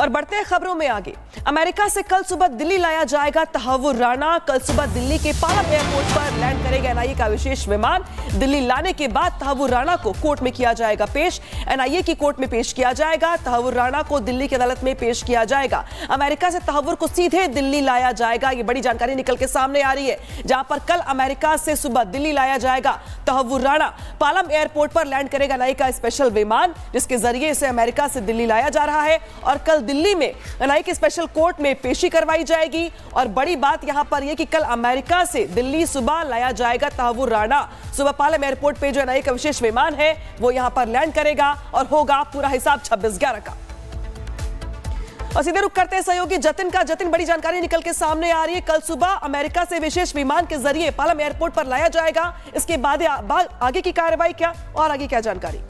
और बढ़ते हैं खबरों में आगे। अमेरिका से कल सुबह दिल्ली लाया जाएगा तहव्वुर राणा। कल सुबह दिल्ली के पालम एयरपोर्ट पर लैंड करेगा एनआईए का विशेष विमान। दिल्ली लाने के बाद तहव्वुर राणा को कोर्ट में किया जाएगा पेश। एनआईए की कोर्ट में पेश किया जाएगा। तहव्वुर राणा को दिल्ली की अदालत में पेश किया जाएगा। अमेरिका से तहव्वुर को सीधे दिल्ली लाया जाएगा। ये बड़ी जानकारी निकल के सामने आ रही है, जहां पर कल अमेरिका से सुबह दिल्ली लाया जाएगा तहव्वुर राणा। पालम एयरपोर्ट पर लैंड करेगा एनआईए का स्पेशल विमान, जिसके जरिए इसे अमेरिका से दिल्ली लाया जा रहा है और कल दिल्ली में एनआईए की स्पेशल कोर्ट में पेशी करवाई जाएगी। और बड़ी बात यहां पर यह कि कल अमेरिका से दिल्ली सुबह लाया जाएगा तहव्वुर राणा। सुबह पालम एयरपोर्ट पे जो एनआईए का विशेष विमान है वो यहां पर लैंड करेगा और होगा पूरा हिसाब 26/11 का। और सीधे रुख करते हैं सहयोगी जतिन का। जतिन, बड़ी जानकारी निकल के सामने आ रही है, कल सुबह अमेरिका से विशेष विमान के जरिए पालम एयरपोर्ट पर लाया जाएगा। इसके बाद आगे की कार्रवाई क्या और आगे क्या जानकारी?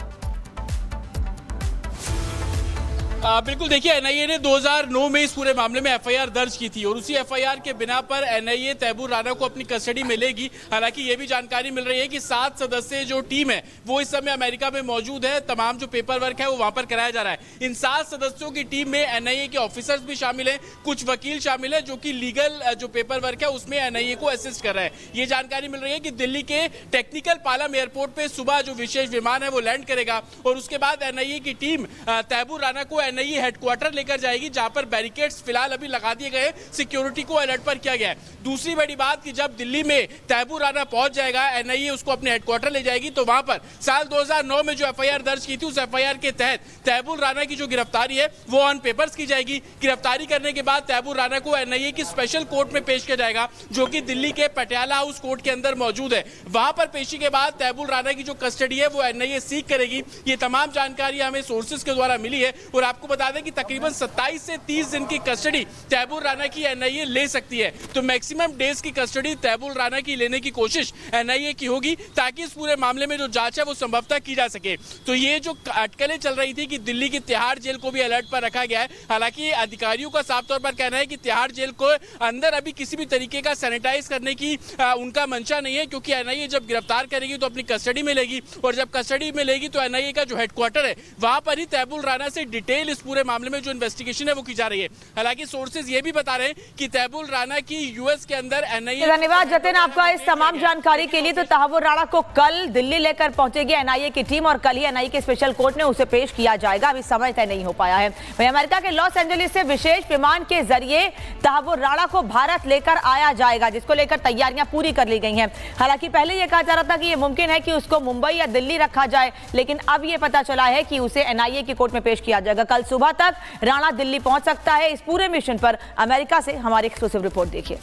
बिल्कुल, देखिए एनआईए ने 2009 में इस पूरे मामले में एफआईआर दर्ज की थी और उसी एफआईआर के बिना पर एनआईए तहव्वुर राणा को अपनी कस्टडी में लेगी। हालांकि ये भी जानकारी मिल रही है कि 7 सदस्यीय जो टीम है वो इस समय अमेरिका में मौजूद है। तमाम जो पेपर वर्क है वो वहां पर कराया जा रहा है। इन 7 सदस्यों की टीम में एनआईए के ऑफिसर्स भी शामिल है, कुछ वकील शामिल है जो कि लीगल जो पेपर वर्क है उसमें एनआईए को असिस्ट कर रहे हैं। ये जानकारी मिल रही है कि दिल्ली के टेक्निकल पालम एयरपोर्ट पे सुबह जो विशेष विमान है वो लैंड करेगा और उसके बाद एनआईए की टीम तहव्वुर राणा को एनआईए हेडक्वार्टर लेकर जाएगी, जहां पर बैरिकेड्स फिलहाल अभी लगा दिए गए, सिक्योरिटी को अलर्ट पर किया गया है। दूसरी बड़ी बात कि जब दिल्ली में तहव्वुर राणा पहुंच जाएगा, एनआईए उसको अपने हेडक्वार्टर ले जाएगी, तो वहां पर साल 2009 में जो एफआईआर दर्ज की थी उस एफआईआर के तहत तहव्वुर राणा की जो गिरफ्तारी है वो ऑन पेपर्स की जाएगी। गिरफ्तारी करने के बाद तहव्वुर राणा को एनआईए की स्पेशल कोर्ट में पेश किया जाएगा, जो कि दिल्ली के पटियाला हाउस कोर्ट के अंदर मौजूद है। वहां पर पेशी के बाद तहव्वुर राणा की जो कस्टडी है वो एनआईए सीक करेगी। ये तमाम जानकारी हमें सोर्सेज के द्वारा मिली है और आपको बता दें कि तकरीबन 27 से 30 दिन की कस्टडी तहव्वुर राणा की एनआईए ले सकती है। तो मैक्सिमम डेज की कस्टडी तहव्वुर राणा की लेने की कोशिश एनआईए की होगी, ताकि इस पूरे मामले में जो जांच है वो संभवतः की जा सके। तो ये जो अटकलें चल रही थी कि दिल्ली की तिहाड़ जेल को भी अलर्ट पर रखा गया है, हालांकि अधिकारियों का साफ तौर पर कहना है कि तिहाड़ जेल को अंदर अभी किसी भी तरीके का सैनिटाइज करने की उनका मंशा नहीं है, क्योंकि एनआईए जब गिरफ्तार करेगी तो अपनी कस्टडी में लेगी और जब कस्टडी में लेगी तो एनआईए का जो हेडक्वार्टर है वहां पर ही तहव्वुर राणा से डिटेल इस पूरे मामले में जो इन्वेस्टिगेशन है वो की जा रही है। हालांकि सोर्सेज ये भी बता रहे हैं कि तहव्वुर राणा की यूएस के अंदर एनआईए। धन्यवाद जतिन आपका इस तमाम जानकारी के लिए। तो तहव्वुर राणा को कल दिल्ली लेकर पहुंचेगी एनआईए की टीम और कल ही एनआईए के स्पेशल कोर्ट में उसे पेश किया जाएगा। अभी समय तय नहीं हो पाया है। वहीं अमेरिका के लॉस एंजलिस से विशेष विमान के जरिए तहव्वुर राणा को भारत लेकर आया जाएगा, जिसको लेकर तैयारियां पूरी कर ली गई हैं। हालांकि पहले यह कहा जा रहा था कि यह मुमकिन है कि उसको मुंबई या दिल्ली रखा जाए, लेकिन अब यह पता चला है कि उसे एनआईए की कोर्ट में पेश किया जाएगा। कल सुबह तक राणा दिल्ली पहुंच सकता है। इस पूरे मिशन पर अमेरिका से हमारी एक्सक्लूसिव रिपोर्ट देखिए।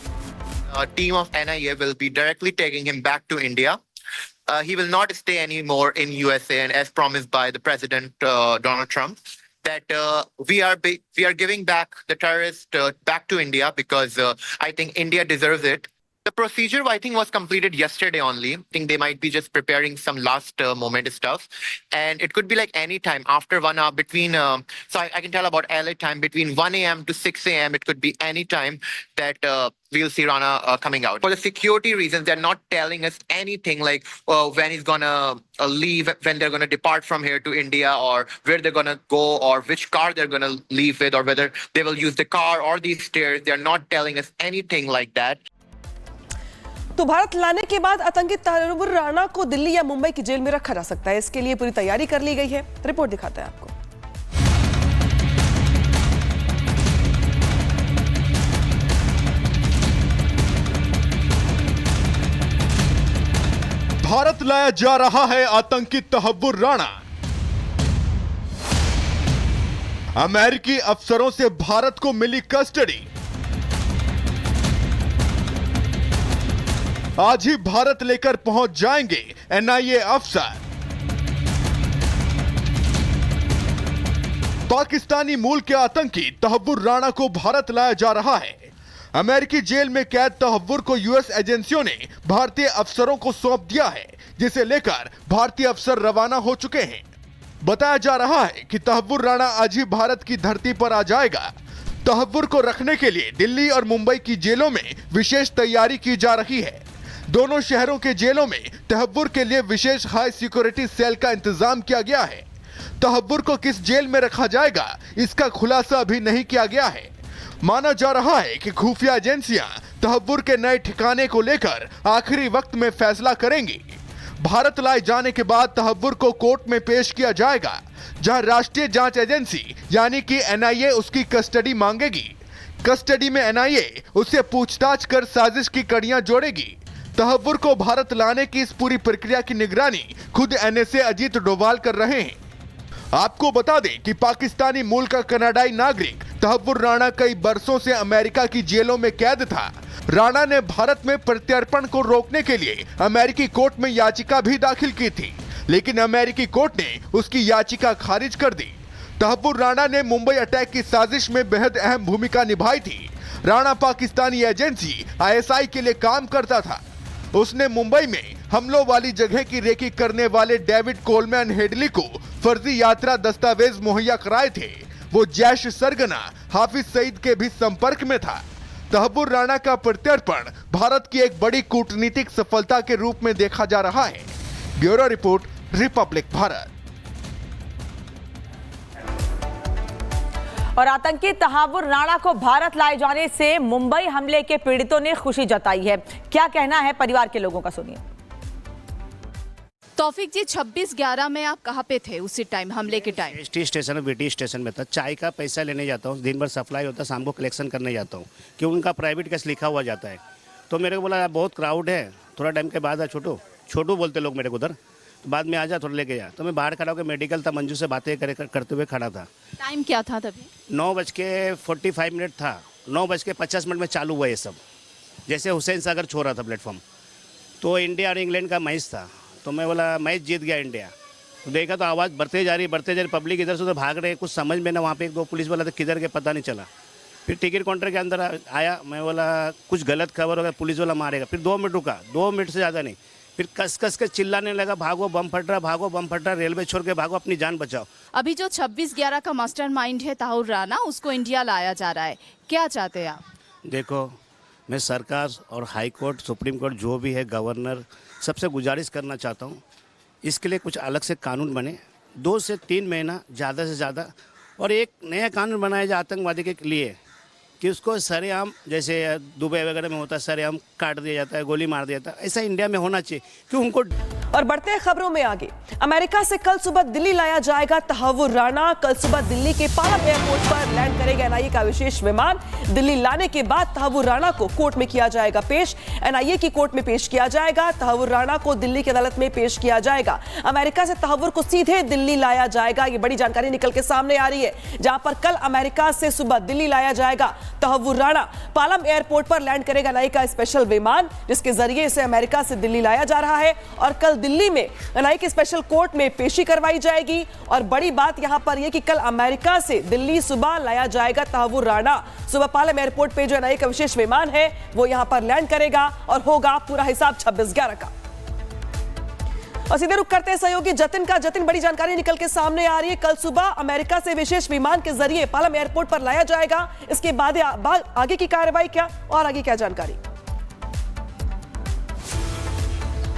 Team of NIA will be directly taking him back to India. He will not stay anymore in USA, and as promised by the President Donald Trump, that we are giving back the terrorist back to India because I think India deserves it. The procedure, I think, was completed yesterday only. I think they might be just preparing some last moment stuff. And it could be like any time after 1 hour between, so I can tell about LA time, between 1 a.m. to 6 a.m. It could be any time that we'll see Rana coming out. For the security reasons, they're not telling us anything like when he's going to leave, when they're going to depart from here to India, or where they're going to go, or which car they're going to leave with, or whether they will use the car or these stairs. They're not telling us anything like that. तो भारत लाने के बाद आतंकी तहव्वुर राणा को दिल्ली या मुंबई की jail में रखा जा सकता है। इसके लिए पूरी तैयारी कर ली गई है। रिपोर्ट दिखाते हैं आपको। भारत लाया जा रहा है आतंकी तहव्वुर राणा। अमेरिकी अफसरों से भारत को मिली कस्टडी। आज ही भारत लेकर पहुंच जाएंगे एनआईए अफसर। पाकिस्तानी मूल के आतंकी तहव्वुर राणा को भारत लाया जा रहा है। अमेरिकी जेल में कैद तहव्वुर को यूएस एजेंसियों ने भारतीय अफसरों को सौंप दिया है, जिसे लेकर भारतीय अफसर रवाना हो चुके हैं। बताया जा रहा है कि तहव्वुर राणा आज ही भारत की धरती पर आ जाएगा। तहव्वुर को रखने के लिए दिल्ली और मुंबई की जेलों में विशेष तैयारी की जा रही है। दोनों शहरों के जेलों में तहव्वुर के लिए विशेष हाई सिक्योरिटी सेल का इंतजाम किया गया है। तहव्वुर को किस जेल में रखा जाएगा, इसका खुलासा अभी नहीं किया गया है। माना जा रहा है कि खुफिया एजेंसियां तहव्वुर के नए ठिकाने को लेकर आखिरी वक्त में फैसला करेंगी। भारत लाए जाने के बाद तहव्वुर को कोर्ट में पेश किया जाएगा, जहां राष्ट्रीय जांच एजेंसी यानी कि एनआईए उसकी कस्टडी मांगेगी। कस्टडी में एनआईए उससे पूछताछ कर साजिश की कड़ियां जोड़ेगी। तहव्वुर को भारत लाने की इस पूरी प्रक्रिया की निगरानी खुद एनएसए अजीत डोभाल कर रहे हैं। आपको बता दें कि पाकिस्तानी मूल का कनाडाई नागरिक तहव्वुर राणा कई बरसों से अमेरिका की जेलों में कैद था। राणा ने भारत में प्रत्यर्पण को रोकने के लिए अमेरिकी कोर्ट में याचिका भी दाखिल की थी, लेकिन अमेरिकी कोर्ट ने उसकी याचिका खारिज कर दी। तहव्वुर राणा ने मुंबई अटैक की साजिश में बेहद अहम भूमिका निभाई थी। राणा पाकिस्तानी एजेंसी आईएसआई के लिए काम करता था। उसने मुंबई में हमलों वाली जगह की रेकी करने वाले डेविड कोलमैन हेडली को फर्जी यात्रा दस्तावेज मुहैया कराए थे। वो जैश सरगना हाफिज सईद के भी संपर्क में था। तहव्वुर राणा का प्रत्यर्पण भारत की एक बड़ी कूटनीतिक सफलता के रूप में देखा जा रहा है। Bureau report, Republic Bharat. और आतंकी तहव्वुर राणा को भारत लाए जाने से मुंबई हमले के पीड़ितों ने खुशी जताई है। क्या कहना है परिवार के लोगों का, सुनिए। तौफिक जी, 26/11 में आप कहाँ पे थे उसी टाइम, हमले के टाइम? एसटी स्टेशन और बीटी स्टेशन में था। चाय का पैसा लेने जाता हूँ, दिन भर सप्लाई होता है, शाम को कलेक्शन करने जाता हूँ, क्यों उनका प्राइवेट केस लिखा हुआ जाता है। तो मेरे को बोला बहुत क्राउड है, थोड़ा टाइम के बाद आ। छोटू बोलते लोग मेरे को उधर, तो बाद में आ जा, थोड़ा लेके जा। तो मैं बाहर खड़ा होकर मेडिकल था, मंजू से बातें करते हुए खड़ा था। टाइम क्या था तभी? 9:45 था। 9:50 में चालू हुआ ये सब। जैसे हुसैन सागर छोड़ रहा था प्लेटफॉर्म, तो इंडिया और इंग्लैंड का मैच था। तो मैं बोला मैच जीत गया इंडिया। तो देखा तो आवाज़ बढ़ते जा रही, पब्लिक इधर से उधर भाग रहे, कुछ समझ में ना। वहाँ पे 1-2 पुलिस वाला था, किधर के पता नहीं चला। फिर टिकट काउंटर के अंदर आया, मैं बोला कुछ गलत खबर होगा, पुलिस वाला मारेगा। फिर 2 मिनट रुका, 2 मिनट से ज़्यादा नहीं। फिर कस के चिल्लाने लगा, भागो बम फट रहा, भागो बम फट रहा, रेलवे छोड़ के भागो, अपनी जान बचाओ। अभी जो 26/11 का मास्टरमाइंड है तहव्वुर राणा, उसको इंडिया लाया जा रहा है, क्या चाहते हैं आप? देखो, मैं सरकार और हाई कोर्ट, सुप्रीम कोर्ट जो भी है, गवर्नर, सबसे गुजारिश करना चाहता हूँ, इसके लिए कुछ अलग से कानून बने। 2 से 3 महीना ज़्यादा से ज़्यादा, और एक नया कानून बनाया जाए आतंकवादी के लिए, कि उसको सरेआम, जैसे दुबई वगैरह में होता है, सरेआम काट दिया जाता है, गोली मार दिया जाता है, ऐसा इंडिया में होना चाहिए। क्यों उनको। और बढ़ते हैं खबरों में आगे। अमेरिका से कल सुबह दिल्ली लाया जाएगा तहव्वुर राणा। कल सुबह दिल्ली के पालम एयरपोर्ट पर लैंड करेगा एनआईए का विशेष विमान। दिल्ली लाने के बाद तहव्वुर राणा को कोर्ट में किया जाएगा पेश। एनआईए की कोर्ट में पेश किया जाएगा। तहव्वुर राणा को दिल्ली की अदालत में पेश किया जाएगा। अमेरिका से तहव्वुर को सीधे दिल्ली लाया जाएगा। ये बड़ी जानकारी निकल के सामने आ रही है, जहां पर कल अमेरिका से सुबह दिल्ली लाया जाएगा तहव्वुर राणा। पालम एयरपोर्ट पर लैंड करेगा एनआईए का स्पेशल विमान, जिसके जरिए इसे अमेरिका से दिल्ली लाया जा रहा है। और कल दिल्ली में एनआईए की स्पेशल कोर्ट में पेशी करवाई जाएगी। और बड़ी बात यहां पर यह कि कल अमेरिका से दिल्ली सुबह लाया जाएगा तहव्वुर राणा। सुबह पालम एयरपोर्ट पे जो एनआईए का विशेष विमान है वो यहां पर लैंड करेगा और होगा पूरा हिसाब 26/11 का। और सीधे रुक करते हैं सहयोगी जतिन का। जतिन, बड़ी जानकारी निकल के सामने आ रही है, कल सुबह अमेरिका से विशेष विमान के जरिए पालम एयरपोर्ट पर लाया जाएगा। इसके बाद आगे की कार्रवाई क्या और आगे क्या जानकारी?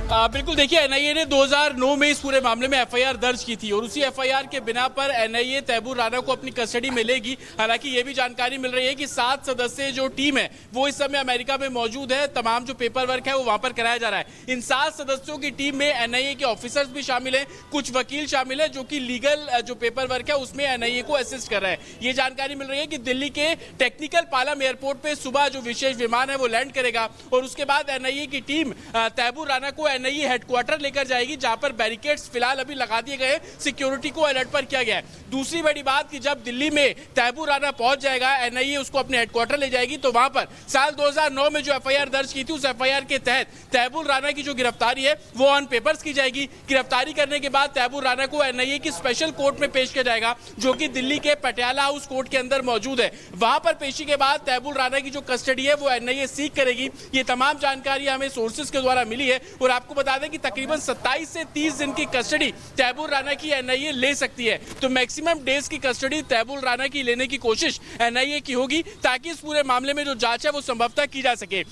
बिल्कुल, देखिए, एनआईए ने 2009 में इस पूरे मामले में एफआईआर दर्ज की थी और उसी एफआईआर के बिना पर एनआईए तहव्वुर राणा को अपनी कस्टडी में लेगी। हालांकि ये भी जानकारी मिल रही है कि 7 सदस्यीय जो टीम है वो इस समय अमेरिका में मौजूद है। तमाम जो पेपर वर्क है वो वहां पर कराया जा रहा है। इन 7 सदस्यों की टीम में एनआईए के ऑफिसर्स भी शामिल है, कुछ वकील शामिल है, जो कि लीगल जो पेपर वर्क है उसमें एनआईए को असिस्ट कर रहे हैं। ये जानकारी मिल रही है कि दिल्ली के टेक्निकल पालम एयरपोर्ट पे सुबह जो विशेष विमान है वो लैंड करेगा और उसके बाद एनआईए की टीम तहव्वुर राणा को एनआईए हेडक्वार्टर लेकर जाएगी, जहां पर बैरिकेड्स फिलहाल अभी लगा दिए गए, सिक्योरिटी को अलर्ट पर किया गया है। दूसरी बड़ी बात कि जब दिल्ली में तहव्वुर राणा पहुंच जाएगा, एनआईए उसको अपने हेडक्वार्टर ले जाएगी, तो वहां पर साल 2009 में जो एफआईआर दर्ज की थी उस एफआईआर के तहत तहव्वुर राणा की जो गिरफ्तारी है वो ऑन पेपर्स की जाएगी। गिरफ्तारी करने के बाद तहव्वुर राणा को एनआईए की स्पेशल कोर्ट में पेश किया जाएगा, जो कि दिल्ली के पटियाला हाउस कोर्ट के अंदर मौजूद है। वहां पर पेशी के बाद तहव्वुर राणा की जो कस्टडी है वो एनआईए सीक करेगी। ये तमाम जानकारी हमें सोर्सेज के द्वारा मिली है और आपको बता दें कि तकरीबन 27 से 30 दिन की कस्टडी तहव्वुर राणा की एनआईए ले सकती है। तो मैक्सिमम डेज की कस्टडी तहव्वुर राणा की लेने की कोशिश एनआईए की होगी, ताकि इस पूरे मामले में जो जांच है वो संभवतः की जा सके।